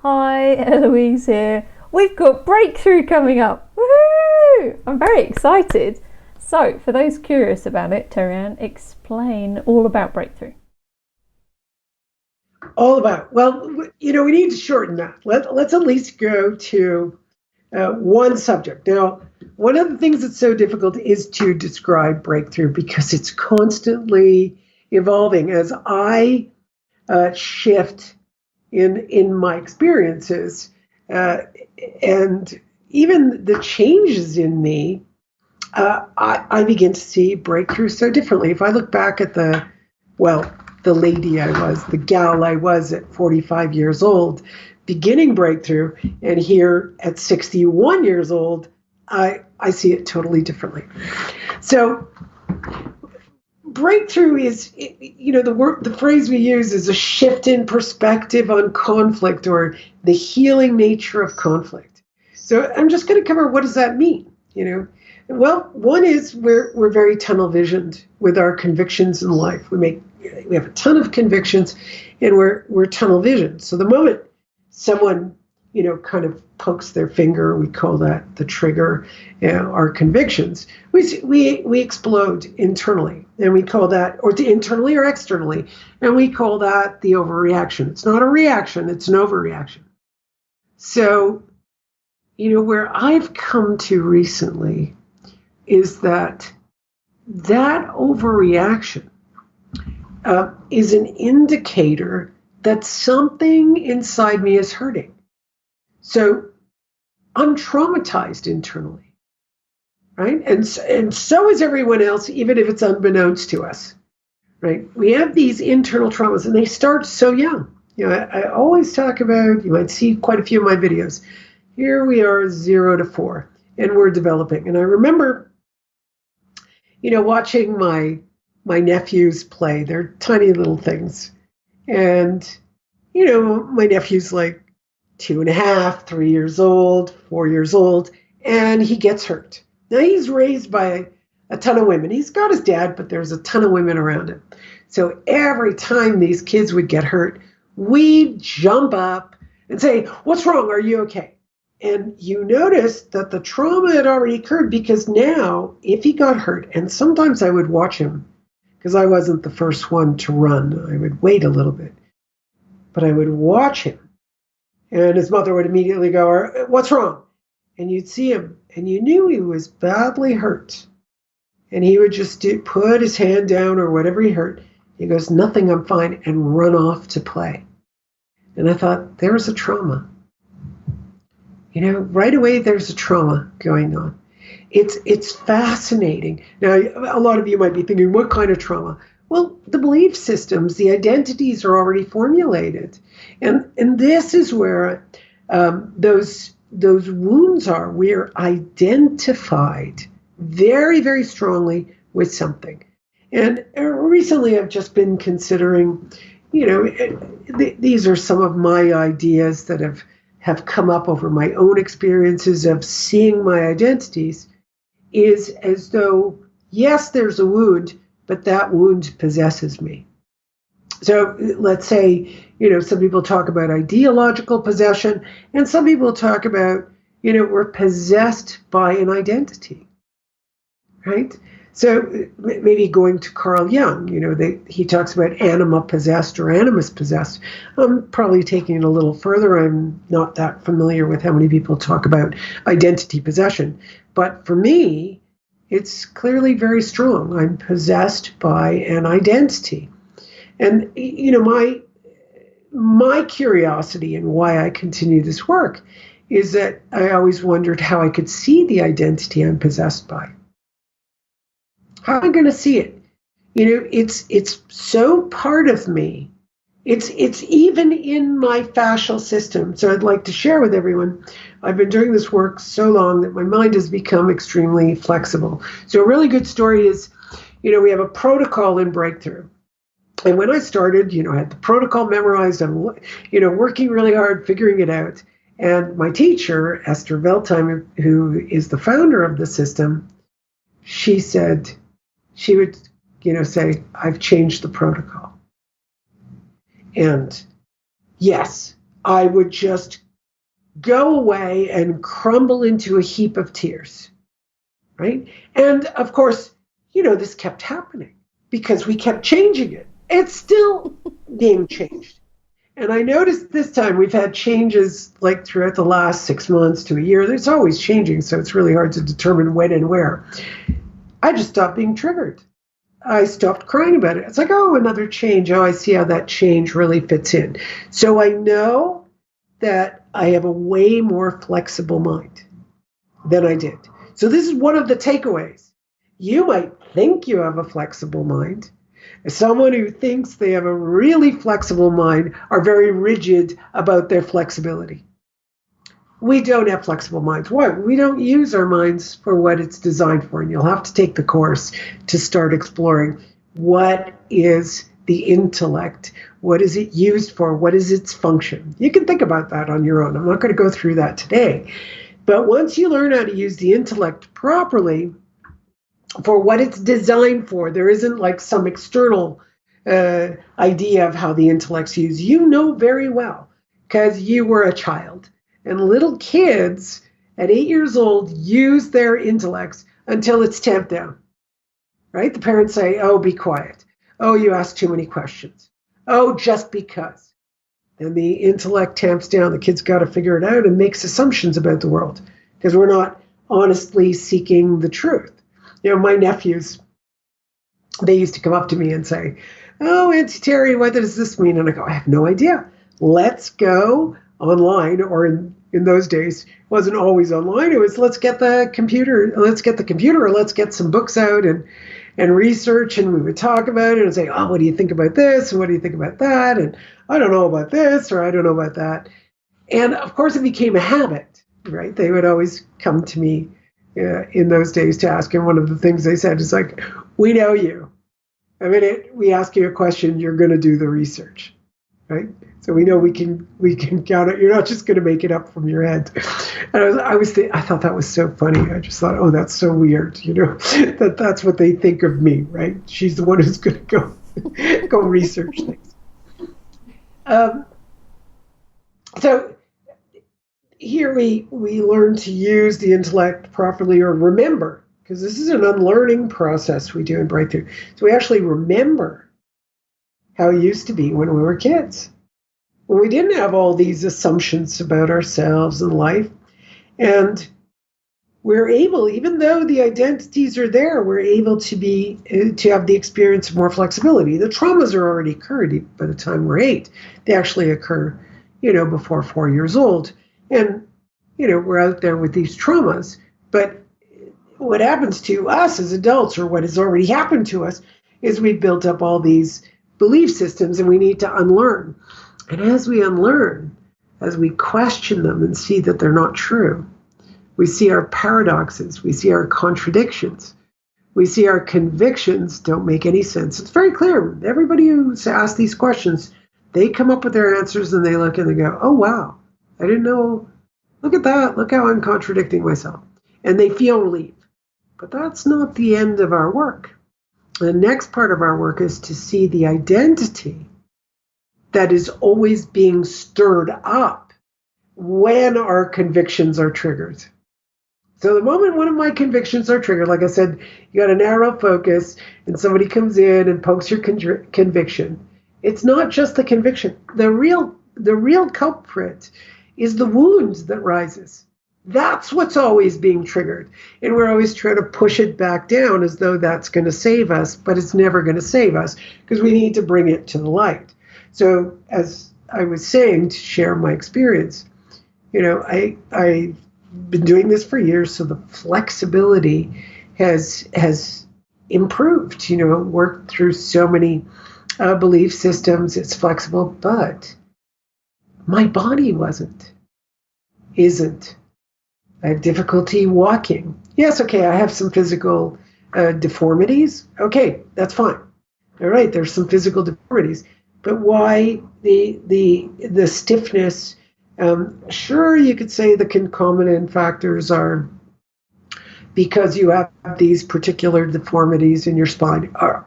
Hi, Eloise here. We've got Breakthrough coming up. Woohoo! I'm very excited. So, for those curious about it, Terry-Ann, explain all about Breakthrough. All about, well, we need to shorten that. Let's at least go to one subject. Now, one of the things that's so difficult is to describe Breakthrough because it's constantly evolving as I shift in my experiences, and even the changes in me. I begin to see Breakthrough so differently. If I look back at the lady I was, the gal I was at 45 years old, beginning Breakthrough, and here at 61 years old, I see it totally differently. So Breakthrough is, the phrase we use is a shift in perspective on conflict, or the healing nature of conflict. So I'm just going to cover, what does that mean? Well, one is we're very tunnel visioned with our convictions in life. We have a ton of convictions, and we're tunnel visioned. So the moment someone kind of pokes their finger, we call that the trigger, our convictions, we explode internally, and we call that, or internally or externally, and we call that the overreaction. It's not a reaction, it's an overreaction. So, where I've come to recently is that overreaction is an indicator that something inside me is hurting. So I'm traumatized internally, right? And so is everyone else, even if it's unbeknownst to us, right? We have these internal traumas, and they start so young. I always talk about, you might see quite a few of my videos. Here we are, 0 to 4, and we're developing. And I remember, watching my nephews play. They're tiny little things. And, my nephew's like 2.5, 3 years old, 4 years old, and he gets hurt. Now, he's raised by a ton of women. He's got his dad, but there's a ton of women around him. So every time these kids would get hurt, we'd jump up and say, "What's wrong? Are you okay?" And you notice that the trauma had already occurred, because now, if he got hurt, and sometimes I would watch him, because I wasn't the first one to run. I would wait a little bit, but I would watch him. And his mother would immediately go, "What's wrong?" And you'd see him, and you knew he was badly hurt. And he would just put his hand down, or whatever he hurt. He goes, "Nothing, I'm fine," and run off to play. And I thought, there's a trauma. Right away, there's a trauma going on. It's fascinating. Now, a lot of you might be thinking, what kind of trauma? Well, the belief systems, the identities are already formulated. And this is where those wounds are. We're identified very, very strongly with something. And recently I've just been considering, these are some of my ideas that have come up over my own experiences of seeing my identities, is as though, yes, there's a wound, but that wound possesses me. So let's say, some people talk about ideological possession, and some people talk about, we're possessed by an identity, right? So maybe going to Carl Jung, he talks about anima possessed or animus possessed. I'm probably taking it a little further. I'm not that familiar with how many people talk about identity possession. But for me, it's clearly very strong. I'm possessed by an identity. And, my curiosity and why I continue this work is that I always wondered how I could see the identity I'm possessed by. How am I going to see it? It's so part of me. It's even in my fascial system. So I'd like to share with everyone, I've been doing this work so long that my mind has become extremely flexible. So a really good story is, we have a protocol in Breakthrough. And when I started, I had the protocol memorized. I'm, working really hard, figuring it out. And my teacher, Esther Veltheim, who is the founder of the system, she said, she would, say, "I've changed the protocol." And yes, I would just go away and crumble into a heap of tears, right? And of course, this kept happening because we kept changing it. It's still being changed. And I noticed this time we've had changes like throughout the last 6 months to a year. It's always changing, so it's really hard to determine when and where. I just stopped being triggered. I stopped crying about it. It's like, oh, another change. Oh, I see how that change really fits in. So I know that I have a way more flexible mind than I did. So this is one of the takeaways. You might think you have a flexible mind. Someone who thinks they have a really flexible mind are very rigid about their flexibility. We don't have flexible minds. Why? We don't use our minds for what it's designed for. And you'll have to take the course to start exploring what is the intellect, what is it used for, what is its function. You can think about that on your own. I'm not going to go through that today. But once you learn how to use the intellect properly, for what it's designed for, there isn't like some external idea of how the intellect's used. You know very well because you were a child. And little kids at 8 years old use their intellects until it's tamped down, right? The parents say, oh, be quiet. Oh, you ask too many questions. Oh, just because. Then the intellect tamps down. The kid's got to figure it out and makes assumptions about the world because we're not honestly seeking the truth. My nephews, they used to come up to me and say, oh, Auntie Terry, what does this mean? And I go, I have no idea. Let's go online, or in those days, it wasn't always online. It was, let's get the computer, or let's get some books out and research, and we would talk about it and say, oh, what do you think about this? And what do you think about that? And I don't know about this, or I don't know about that. And of course, it became a habit, right? They would always come to me in those days to ask, and one of the things they said is like, we know you. I mean, we ask you a question, you're going to do the research, right? So we know we can count it. You're not just going to make it up from your head. And I thought that was so funny. I just thought, oh, that's so weird, that's what they think of me, right? She's the one who's going to go research things. So here we learn to use the intellect properly, or remember, because this is an unlearning process we do in BreakThrough. So we actually remember how it used to be when we were kids, when we didn't have all these assumptions about ourselves and life. And we're able, even though the identities are there, we're able to have the experience of more flexibility. The traumas are already occurred by the time we're 8. They actually occur, before 4 years old. And, we're out there with these traumas. But what happens to us as adults, or what has already happened to us, is we've built up all these belief systems and we need to unlearn. And as we unlearn, as we question them and see that they're not true, we see our paradoxes, we see our contradictions, we see our convictions don't make any sense. It's very clear. Everybody who's asked these questions, they come up with their answers and they look and they go, oh, wow, I didn't know. Look at that. Look how I'm contradicting myself. And they feel relief. But that's not the end of our work. The next part of our work is to see the identity that is always being stirred up when our convictions are triggered. So the moment one of my convictions are triggered, like I said, you got a narrow focus and somebody comes in and pokes your conviction. It's not just the conviction. The real culprit is the wound that rises. That's what's always being triggered. And we're always trying to push it back down as though that's going to save us, but it's never going to save us because we need to bring it to the light. So as I was saying, to share my experience, I've been doing this for years, so the flexibility has improved, worked through so many belief systems. It's flexible, but my body isn't. I have difficulty walking. Yes, okay, I have some physical deformities. Okay, that's fine. All right, there's some physical deformities. But why the stiffness? Sure, you could say the concomitant factors are because you have these particular deformities in your spine. Why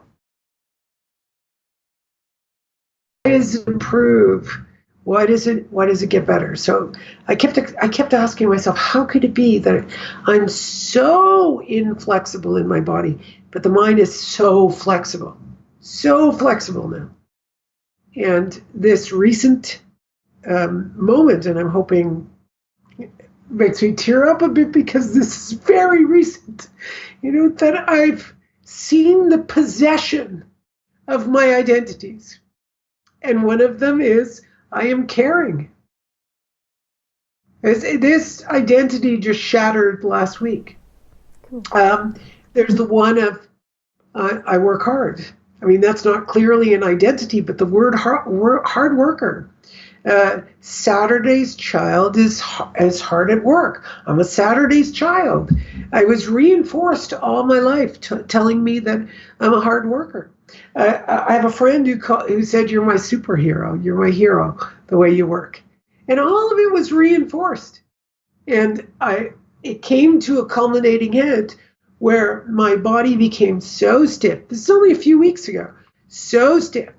does it improve Why does it get better? So I kept asking myself, how could it be that I'm so inflexible in my body, but the mind is so flexible now. And this recent moment, and I'm hoping makes me tear up a bit because this is very recent, that I've seen the possession of my identities. And one of them is I am caring. This identity just shattered last week. Cool. There's the one of I work hard. I mean, that's not clearly an identity, but the word hard worker. Saturday's child is hard at work. I'm a Saturday's child. I was reinforced all my life telling me that I'm a hard worker. I have a friend who said, "You're my superhero. You're my hero, the way you work." And all of it was reinforced. And it came to a culminating end where my body became so stiff. This is only a few weeks ago. So stiff.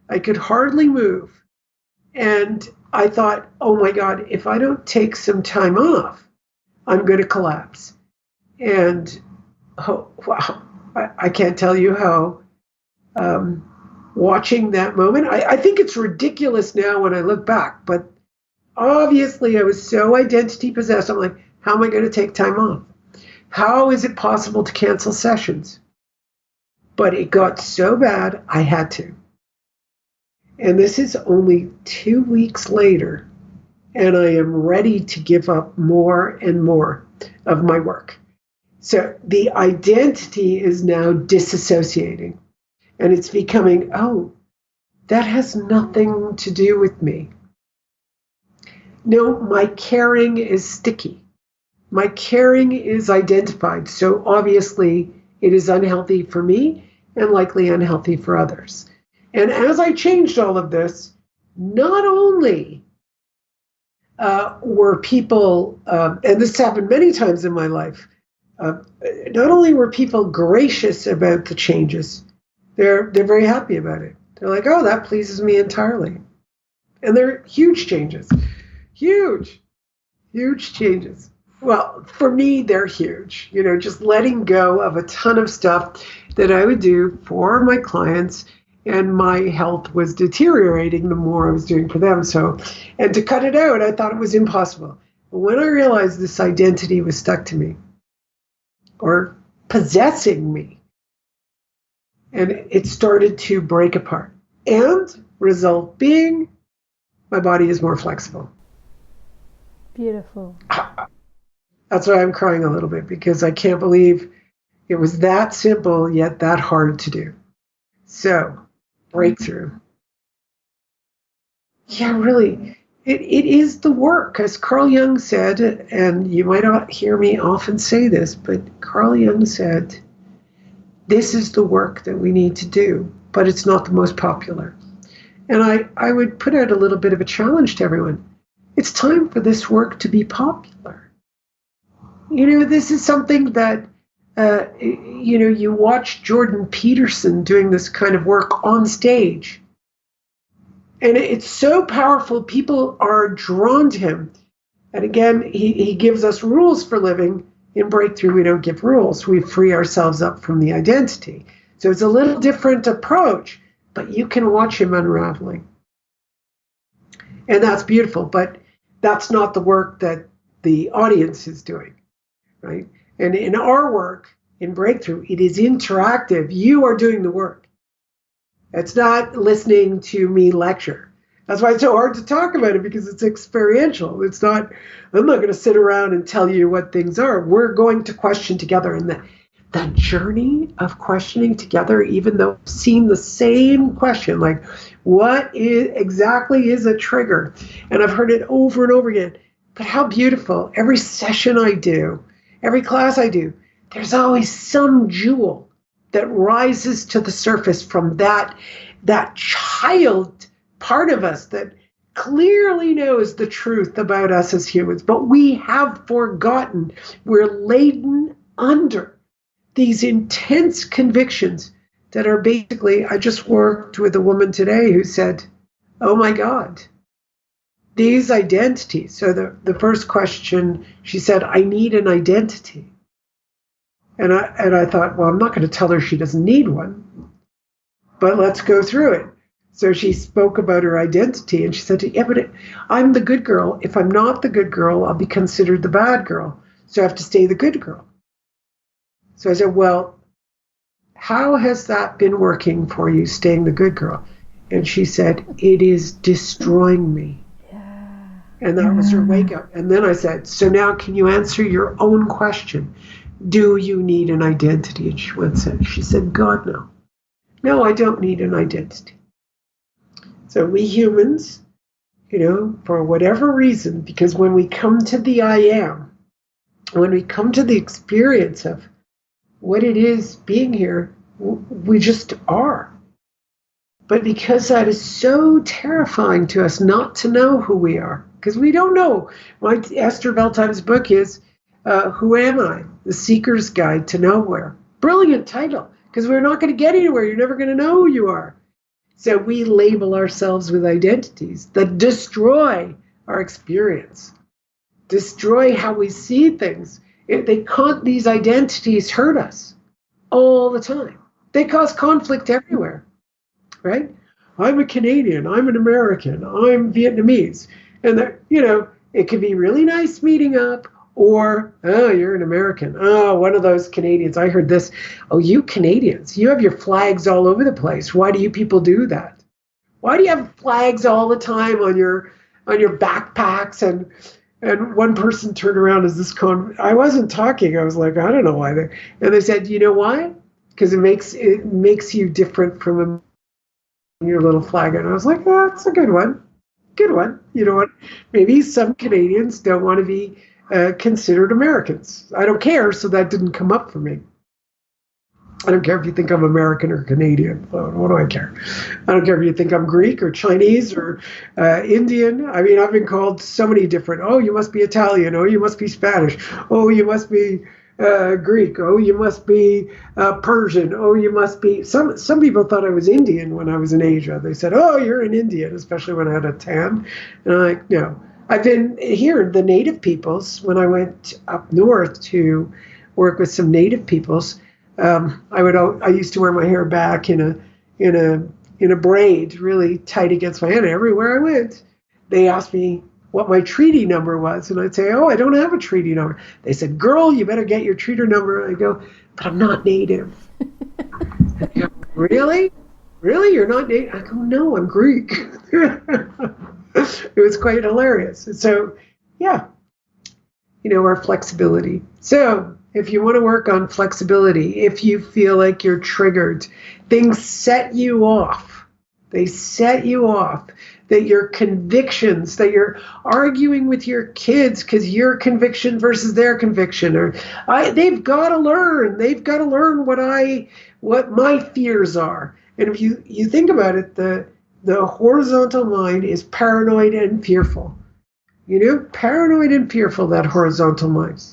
I could hardly move. And I thought, oh my God, if I don't take some time off, I'm going to collapse. And wow, I can't tell you how watching that moment, I think it's ridiculous now when I look back, but obviously I was so identity possessed. I'm like, how am I going to take time off? How is it possible to cancel sessions? But it got so bad, I had to. And this is only 2 weeks later, and I am ready to give up more and more of my work. So the identity is now disassociating, and it's becoming, oh, that has nothing to do with me. No, my caring is sticky. My caring is identified. So obviously it is unhealthy for me and likely unhealthy for others. And as I changed all of this, not only were people, and this happened many times in my life, not only were people gracious about the changes, they're very happy about it. They're like, oh, that pleases me entirely. And they're huge changes. Huge changes. Well, for me, they're huge. Just letting go of a ton of stuff that I would do for my clients, and my health was deteriorating the more I was doing for them. So, and to cut it out, I thought it was impossible. But when I realized this identity was stuck to me or possessing me, and it started to break apart. And result being, my body is more flexible. Beautiful. That's why I'm crying a little bit, because I can't believe it was that simple yet that hard to do. So, breakthrough. Yeah, really. It is the work, as Carl Jung said, and you might not hear me often say this, but Carl Jung said, this is the work that we need to do, but it's not the most popular. And I would put out a little bit of a challenge to everyone. It's time for this work to be popular. This is something that, you watch Jordan Peterson doing this kind of work on stage. And it's so powerful, people are drawn to him. And again, he gives us rules for living. In Breakthrough, we don't give rules. We free ourselves up from the identity. So it's a little different approach, but you can watch him unraveling. And that's beautiful, but that's not the work that the audience is doing, right? And in our work, in Breakthrough, it is interactive. You are doing the work. It's not listening to me lecture. That's why it's so hard to talk about it, because it's experiential. I'm not going to sit around and tell you what things are. We're going to question together. And the journey of questioning together, even though we've seen the same question, like what exactly is a trigger? And I've heard it over and over again. But how beautiful. Every session I do, every class I do, there's always some jewel that rises to the surface from that child part of us that clearly knows the truth about us as humans, but we have forgotten. We're laden under these intense convictions that are basically, I just worked with a woman today who said, oh my God, these identities. So the first question, she said, I need an identity. And I thought, well, I'm not going to tell her she doesn't need one, but let's go through it. So she spoke about her identity, and she said, yeah, but I'm the good girl. If I'm not the good girl, I'll be considered the bad girl. So I have to stay the good girl. So I said, well, how has that been working for you, staying the good girl? And she said, it is destroying me. Yeah. And that was her wake up. And then I said, so now can you answer your own question? Do you need an identity? And she said, God, no. No, I don't need an identity. So we humans, for whatever reason, because when we come to the I am, when we come to the experience of what it is being here, we just are. But because that is so terrifying to us not to know who we are, because we don't know. Esther Veltime's book is Who Am I? The Seeker's Guide to Nowhere. Brilliant title, because we're not going to get anywhere. You're never going to know who you are. So we label ourselves with identities that destroy our experience, destroy how we see things. These identities hurt us all the time. They cause conflict everywhere, right? I'm a Canadian, I'm an American, I'm Vietnamese. And, it can be really nice meeting up, or, oh, you're an American. Oh, one of those Canadians. I heard this. Oh, you Canadians, you have your flags all over the place. Why do you people do that? Why do you have flags all the time on your backpacks? And one person turned around as this I wasn't talking. I was like, I don't know why. And they said, you know why? Because it makes you different from your little flag. And I was like, oh, that's a good one. Good one. You know what? Maybe some Canadians don't want to be considered Americans. I don't care, so that didn't come up for me. I don't care if you think I'm American or Canadian. What do I care? I don't care if you think I'm Greek or Chinese or Indian. I mean, I've been called so many different, oh, you must be Italian. Oh, you must be Spanish. Oh, you must be Greek. Oh, you must be Persian. Oh, you must be... Some people thought I was Indian when I was in Asia. They said, oh, you're an Indian, especially when I had a tan. And I'm like, no. I've been here, the native peoples, when I went up north to work with some native peoples, I used to wear my hair back in a braid, really tight against my head. Everywhere I went, they asked me what my treaty number was, and I'd say, "Oh, I don't have a treaty number." They said, "Girl, you better get your treaty number." And I go, "But I'm not native." And they go, really? Really, you're not native? I go, "No, I'm Greek." It was quite hilarious. So, yeah, our flexibility. So, if you want to work on flexibility, if you feel like you're triggered, things set you off. They set you off. That your convictions, that you're arguing with your kids because your conviction versus their conviction, or they've got to learn. They've got to learn what my fears are. And if you think about it, the horizontal mind is paranoid and fearful. Paranoid and fearful, that horizontal mind.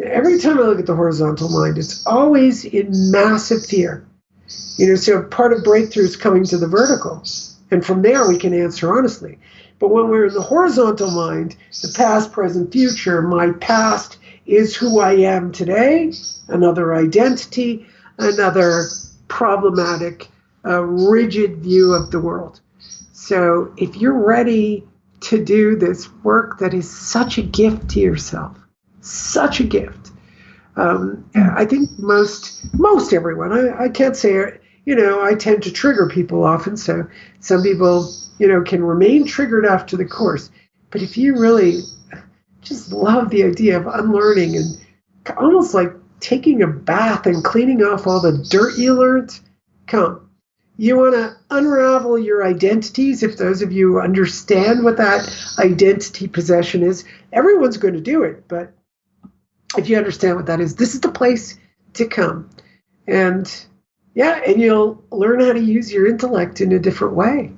Every time I look at the horizontal mind, it's always in massive fear. So part of breakthrough is coming to the vertical. And from there, we can answer honestly. But when we're in the horizontal mind, the past, present, future, my past is who I am today, another identity, another problematic, rigid view of the world. So if you're ready to do this work that is such a gift to yourself, such a gift. I think most everyone, I can't say, I tend to trigger people often. So some people, can remain triggered after the course. But if you really just love the idea of unlearning and almost like taking a bath and cleaning off all the dirt you learned, come. You want to unravel your identities. If those of you understand what that identity possession is, everyone's going to do it. But if you understand what that is, this is the place to come. And you'll learn how to use your intellect in a different way.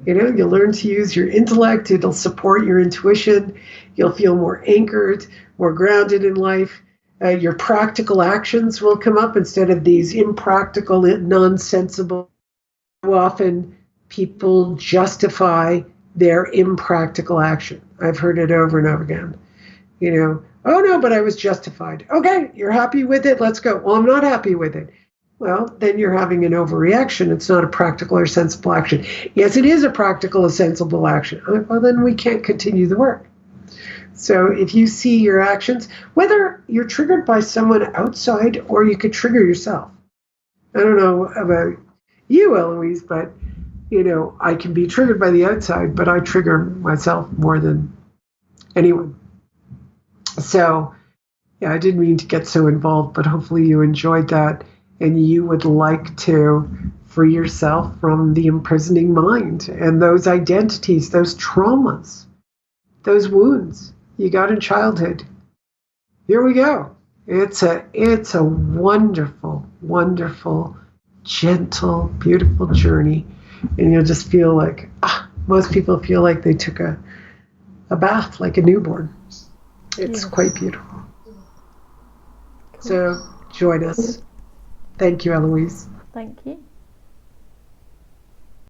You'll learn to use your intellect. It'll support your intuition. You'll feel more anchored, more grounded in life. Your practical actions will come up instead of these impractical, nonsensible. Often people justify their impractical action. I've heard it over and over again. Oh no, but I was justified. Okay, you're happy with it, let's go. Well, I'm not happy with it. Well, then you're having an overreaction. It's not a practical or sensible action. Yes, it is a practical or sensible action. Well, then we can't continue the work. So if you see your actions, whether you're triggered by someone outside or you could trigger yourself. I don't know about you, Eloise, but, I can be triggered by the outside, but I trigger myself more than anyone. So, yeah, I didn't mean to get so involved, but hopefully you enjoyed that and you would like to free yourself from the imprisoning mind and those identities, those traumas, those wounds you got in childhood. Here we go. It's a wonderful, wonderful, gentle, beautiful journey. And you'll just feel like, most people feel like they took a bath like a newborn. It's quite beautiful. Cool. So join us. Thank you, Eloise. Thank you.